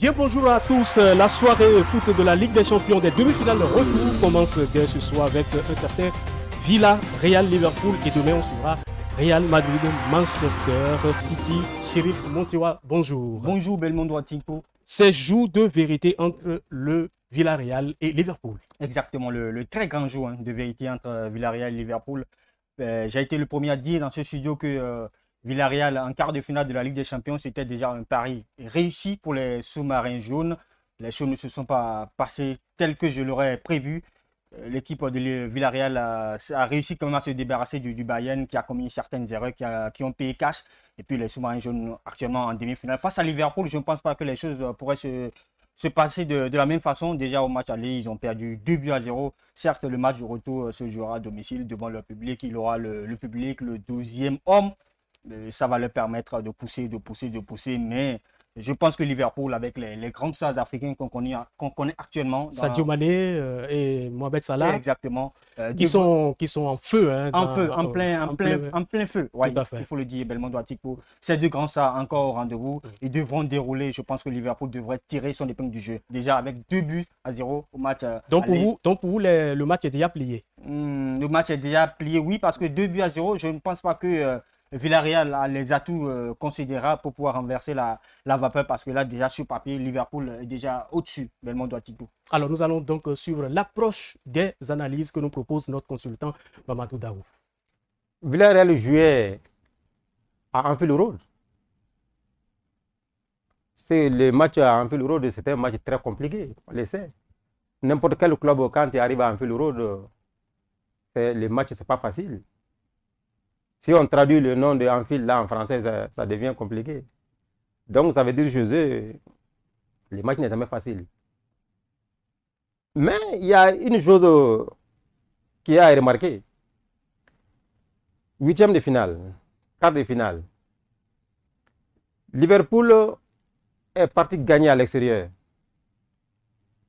Bien bonjour à tous, la soirée foot de la Ligue des Champions des demi-finales de retour commence dès ce soir avec un certain Villarreal Liverpool et demain on suivra Real Madrid Manchester City. Chérif Montiwa, bonjour. Bonjour Belmondo Atinko. C'est jour de vérité entre le Villarreal et Liverpool. Exactement, le très grand jour de vérité entre Villarreal et Liverpool. J'ai été le premier à dire dans ce studio que Villarreal en quart de finale de la Ligue des Champions, c'était déjà un pari réussi pour les sous-marins jaunes. Les choses ne se sont pas passées telles que je l'aurais prévu. L'équipe de Villarreal a réussi quand même à se débarrasser du Bayern qui a commis certaines erreurs, qui ont payé cash. Et puis les sous-marins jaunes actuellement en demi-finale. Face à Liverpool, je ne pense pas que les choses pourraient se passer de la même façon. Déjà au match aller, ils ont perdu 2-0. Certes, le match de retour se jouera à domicile devant leur public. Il aura le public, le 12e homme. Ça va leur permettre de pousser. Mais je pense que Liverpool, avec les grands stars africains qu'on connaît actuellement. Sadio Mané et Mohamed Salah. Exactement. Qui sont en feu. En plein feu. Ouais, il faut le dire, Belmondo Atikpo. Ces deux grands stars encore au rendez-vous. Ils devront dérouler. Je pense que Liverpool devrait tirer son épingle du jeu. Déjà avec 2-0 au match. Donc pour vous, le match est déjà plié. Le match est déjà plié, oui, parce que 2-0, je ne pense pas que Villarreal a les atouts considérables pour pouvoir renverser la vapeur, parce que là, déjà sur papier, Liverpool est déjà au-dessus. Belmondo Atikpo. Alors, nous allons donc suivre l'approche des analyses que nous propose notre consultant Mamadou Daouf. Villarreal jouait à Anfield Road. Le match à Anfield Road, c'était un match très compliqué, on le sait. N'importe quel club, quand tu arrives à Anfield Road, le match, ce n'est pas facile. Si on traduit le nom de Anfield là en français, ça devient compliqué. Donc, ça veut dire chez eux, le match n'est jamais facile. Mais il y a une chose qui a remarqué. 8e de finale, quart de finale. Liverpool est parti gagner à l'extérieur.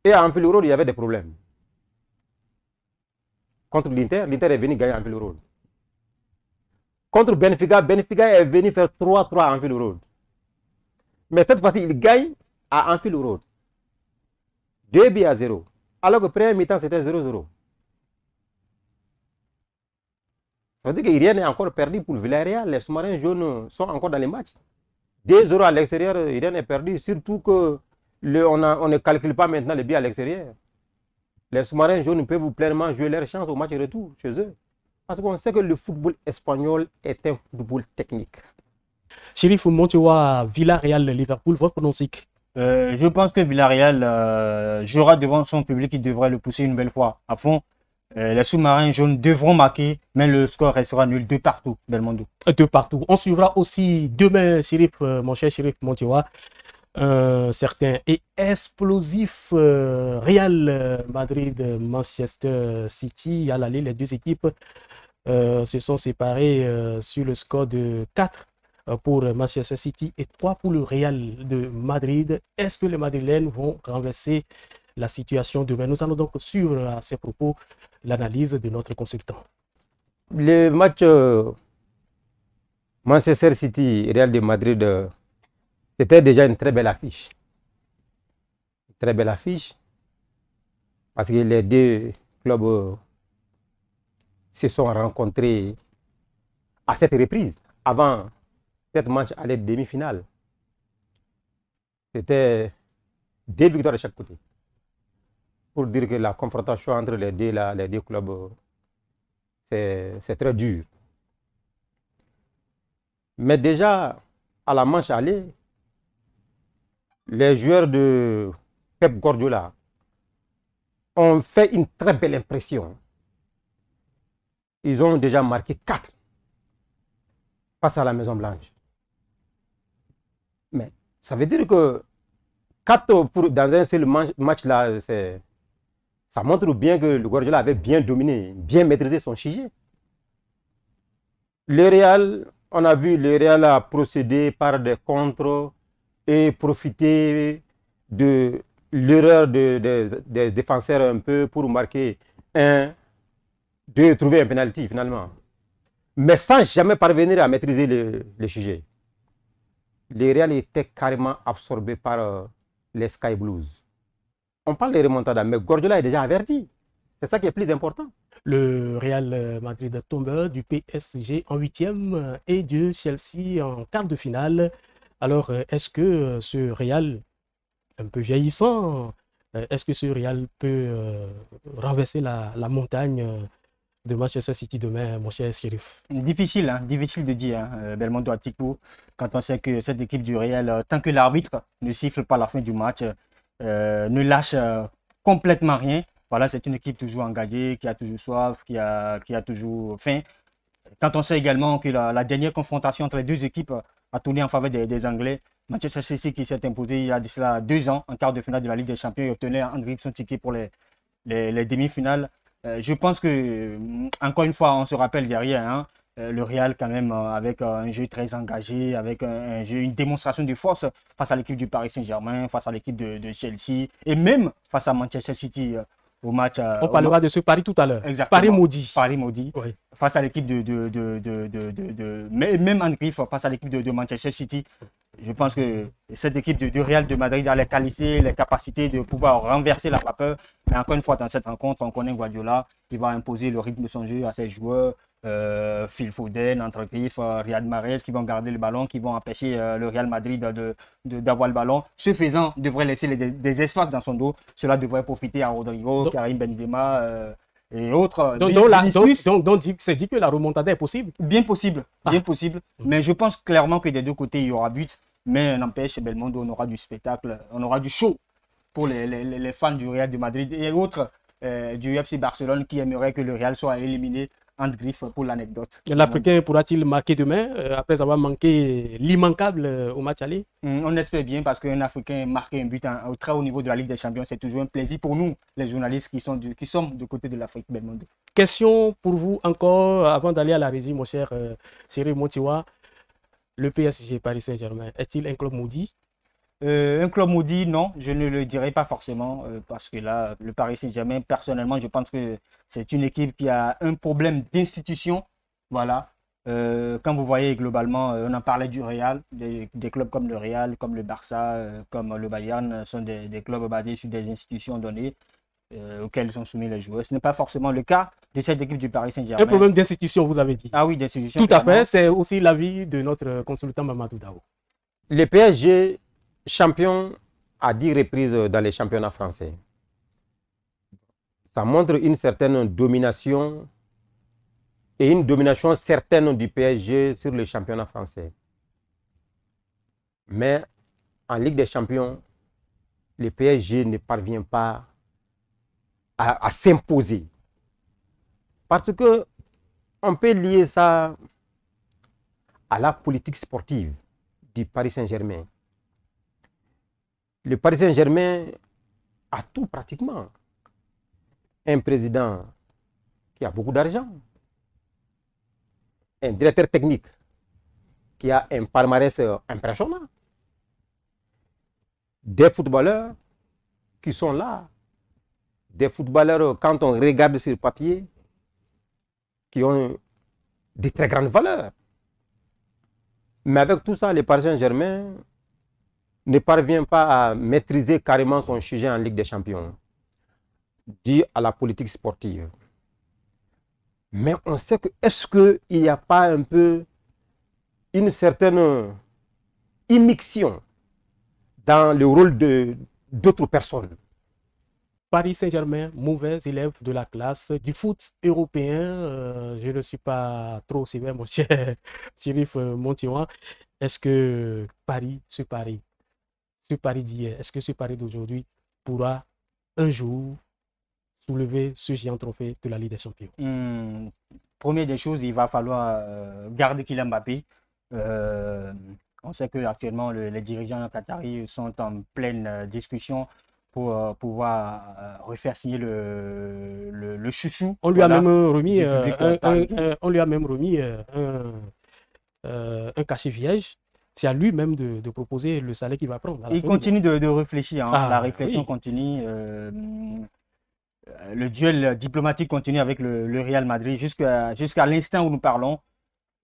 Et à Anfield Road, il y avait des problèmes. Contre l'Inter est venu gagner à Anfield Road. Contre Benfica est venu faire 3-3 à Anfield Road. Mais cette fois-ci, il gagne à Anfield Road. 2-0. Alors que premier mi-temps, c'était 0-0. Ça veut dire que rien n'est encore perdu pour Villarreal. Les sous-marins jaunes sont encore dans les matchs. 2-0 à l'extérieur, rien n'est perdu. Surtout qu'on ne calcule pas maintenant les buts à l'extérieur. Les sous-marins jaunes peuvent pleinement jouer leur chance au match retour chez eux. Parce qu'on sait que le football espagnol est un football technique. Chérif Montiwa, Villarreal, Liverpool, votre pronostic? Je pense que Villarreal jouera devant son public, qui devrait le pousser une belle fois à fond. Les sous-marins jaunes devront marquer, mais le score restera nul, 2-2, Belmondo. 2-2. On suivra aussi demain, Chérif, mon cher Chérif Montiwa, certain et explosif Real Madrid Manchester City. À l'aller, les deux équipes se sont séparées sur le score de 4 pour Manchester City et 3 pour le Real de Madrid. Est-ce que les Madrilènes vont renverser la situation demain? Nous allons donc suivre à ces propos l'analyse de notre consultant. Le match Manchester City et Real de Madrid, c'était déjà une très belle affiche. Une très belle affiche. Parce que les deux clubs se sont rencontrés à cette reprise. Avant cette match à la demi-finale, c'était 2 victoires de chaque côté. Pour dire que la confrontation entre les deux clubs, c'est très dur. Mais déjà, à la manche aller, les joueurs de Pep Guardiola ont fait une très belle impression. Ils ont déjà marqué 4 face à la Maison Blanche. Mais ça veut dire que 4 dans un seul match là, ça montre bien que le Guardiola avait bien dominé, bien maîtrisé son sujet. Le Real, on a vu le Real a procédé par des contres et profiter de l'erreur des défenseurs un peu pour marquer trouver un penalty finalement. Mais sans jamais parvenir à maîtriser le sujet. Le Real était carrément absorbé par les Sky Blues. On parle des remontadas, mais Guardiola est déjà averti. C'est ça qui est plus important. Le Real Madrid tombe du PSG en huitième et de Chelsea en quart de finale. Alors, est-ce que ce Real, un peu vieillissant, est-ce que ce Real peut renverser la montagne de Manchester City demain, mon cher Chérif? Difficile, hein, difficile de dire, hein, Belmondo Atiku, quand on sait que cette équipe du Real, tant que l'arbitre ne siffle pas la fin du match, ne lâche complètement rien. Voilà, c'est une équipe toujours engagée, qui a toujours soif, qui a toujours faim. Quand on sait également que la dernière confrontation entre les deux équipes a tourné en faveur des Anglais, Manchester City qui s'est imposé il y a de cela 2 ans en quart de finale de la Ligue des Champions et obtenait en grippe son ticket pour les demi-finales. Je pense que, encore une fois, on se rappelle derrière, hein, le Real quand même avec un jeu très engagé, avec un jeu, une démonstration de force face à l'équipe du Paris Saint-Germain, face à l'équipe de Chelsea et même face à Manchester City au match. On parlera de ce pari tout à l'heure. Exactement. Paris maudit. Paris maudit. Oui. Face à l'équipe même en griffe, face à l'équipe de Manchester City. Je pense que cette équipe du Real de Madrid a les qualités, les capacités de pouvoir renverser la vapeur. Mais encore une fois, dans cette rencontre, on connaît Guardiola qui va imposer le rythme de son jeu à ses joueurs. Phil Foden, entre griffes, Riyad Mahrez qui vont garder le ballon, qui vont empêcher le Real Madrid d'avoir le ballon. Ce faisant, devrait laisser des espaces dans son dos. Cela devrait profiter à Rodrigo, Karim Benzema et autres. Donc, c'est dit que la remontada est possible? Bien possible, bien possible. Mais je pense clairement que des deux côtés, il y aura but. Mais n'empêche, Belmondo, on aura du spectacle, on aura du show pour les fans du Real de Madrid et autres du FC Barcelone qui aimeraient que le Real soit éliminé entre griffes pour l'anecdote. L'Africain pourra-t-il marquer demain après avoir manqué l'immanquable au match aller? On espère bien parce qu'un Africain marquer un but au très haut niveau de la Ligue des Champions, c'est toujours un plaisir pour nous, les journalistes qui sommes du côté de l'Afrique, Belmondo. Question pour vous encore, avant d'aller à la régie, mon cher Cyril Montiwa. Le PSG Paris Saint-Germain, est-il un club maudit? Un club maudit, non, je ne le dirais pas forcément parce que là, le Paris Saint-Germain, personnellement, je pense que c'est une équipe qui a un problème d'institution. Voilà. Quand vous voyez globalement, on en parlait du Real, des clubs comme le Real, comme le Barça, comme le Bayern, sont des clubs basés sur des institutions données auxquelles sont soumis les joueurs. Ce n'est pas forcément le cas de cette équipe du Paris Saint-Germain. Un problème d'institution, vous avez dit. Ah oui, d'institution. Tout à fait, c'est aussi l'avis de notre consultant Mamadou Dao. Le PSG, champion à 10 reprises dans les championnats français. Ça montre une certaine domination et une domination certaine du PSG sur les championnats français. Mais en Ligue des Champions, le PSG ne parvient pas à s'imposer. Parce que on peut lier ça à la politique sportive du Paris Saint-Germain. Le Paris Saint-Germain a tout pratiquement. Un président qui a beaucoup d'argent, un directeur technique qui a un palmarès impressionnant, des footballeurs qui sont là, des footballeurs, quand on regarde sur papier, qui ont de très grandes valeurs. Mais avec tout ça, le Paris Saint-Germain ne parvient pas à maîtriser carrément son sujet en Ligue des Champions, dû à la politique sportive. Mais on sait que, est-ce qu'il n'y a pas un peu une certaine immixtion dans le rôle d'autres personnes? Paris Saint-Germain, mauvais élève de la classe du foot européen. Je ne suis pas trop sévère, mon cher Chérif Montiwa. Est-ce que ce Paris d'hier, est-ce que ce Paris d'aujourd'hui pourra un jour soulever ce géant trophée de la Ligue des Champions? Première des choses, il va falloir garder Kylian Mbappé. On sait qu'actuellement, les dirigeants qataris sont en pleine discussion pour pouvoir refaire signer le chouchou. On lui a même remis un cachet vierge. C'est à lui-même de proposer le salaire qu'il va prendre. Il continue de réfléchir. Hein. La réflexion continue. Le duel diplomatique continue avec le Real Madrid. Jusqu'à l'instant où nous parlons,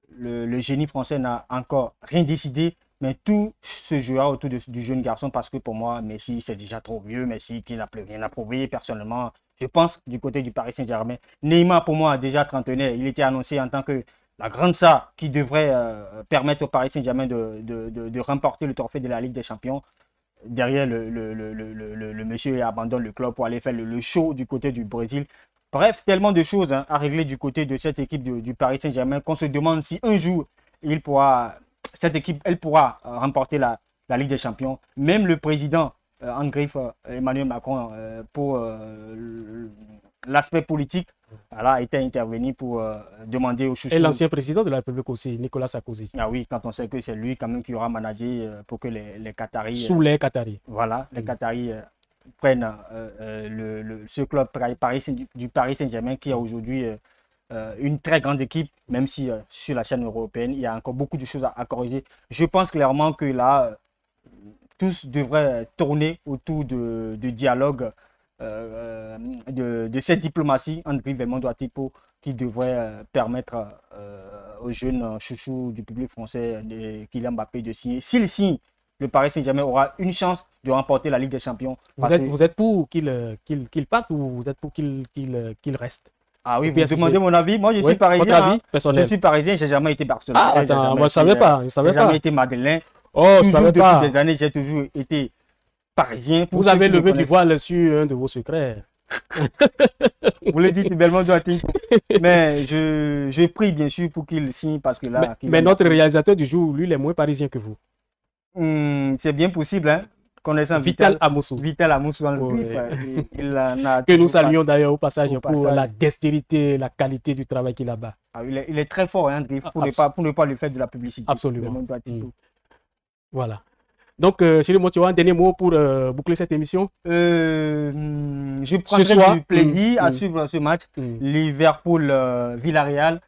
le génie français n'a encore rien décidé. mais tout se jouera autour du jeune garçon parce que pour moi, Messi, c'est déjà trop vieux. Messi qui n'a plus rien à prouver. Personnellement, je pense du côté du Paris Saint-Germain. Neymar, pour moi, déjà trentenaire. Il était annoncé en tant que la grande star qui devrait permettre au Paris Saint-Germain de remporter le trophée de la Ligue des Champions. Derrière, le monsieur abandonne le club pour aller faire le show du côté du Brésil. Bref, tellement de choses à régler du côté de cette équipe du Paris Saint-Germain qu'on se demande si un jour, cette équipe, elle pourra remporter la Ligue des Champions. Même le président, en griffe, Emmanuel Macron, pour l'aspect politique, a été intervenu pour demander au chouchou. Et l'ancien président de la République aussi, Nicolas Sarkozy. Ah oui, quand on sait que c'est lui quand même qui aura managé pour que les Qataris... Sous les Qataris. Voilà, les Qataris prennent ce club du Paris Saint-Germain qui a aujourd'hui une très grande équipe, même si sur la chaîne européenne, il y a encore beaucoup de choses à corriger. Je pense clairement que là, tous devraient tourner autour de dialogue, de cette diplomatie entre Belmondo et Atipo qui devrait permettre aux jeunes chouchous du public français, Kylian Mbappé, de signer. S'il signe, le Paris Saint-Germain aura une chance de remporter la Ligue des Champions. Vous êtes pour qu'il parte ou vous êtes pour qu'il reste? Ah oui, vous demandez mon avis. Moi, je suis parisien. Votre avis personnel. Je suis parisien, je n'ai jamais été barcelonais. Ah, attends, moi, je ne savais pas. Je n'ai jamais été madeleine. Oh, je ne savais pas. Depuis des années, j'ai toujours été parisien. Vous avez levé du voile sur un de vos secrets. Vous le dites bellement, mais je prie bien sûr pour qu'il signe parce que là. Mais notre réalisateur du jour, lui, il est moins parisien que vous. C'est bien possible, hein. Connaissant Vital Amoussou. Vital Amoussou dans le griffe. Que nous saluons d'ailleurs au passage pour la dextérité, la qualité du travail qu'il a bas. Ah, il est très fort, hein, griffe, pour ne pas lui faire de la publicité. Absolument. Voilà. Donc, Chéri Montioa, un dernier mot pour boucler cette émission. Je prendrai du plaisir à suivre ce match. Liverpool-Villarreal.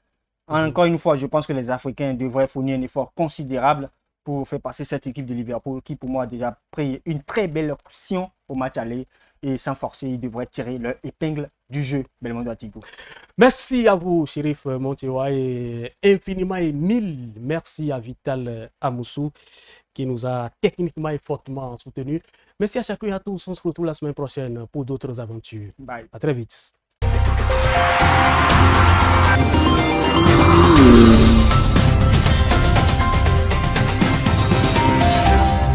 Encore une fois, je pense que les Africains devraient fournir un effort considérable pour faire passer cette équipe de Liverpool qui, pour moi, a déjà pris une très belle option au match aller. Et sans forcer, ils devraient tirer leur épingle du jeu. Belmondo Atipo. Merci à vous, Chérif Montioa, et infiniment et mille merci à Vital Amoussou qui nous a techniquement et fortement soutenus. Merci à chacun et à tous. On se retrouve la semaine prochaine pour d'autres aventures. Bye. À très vite.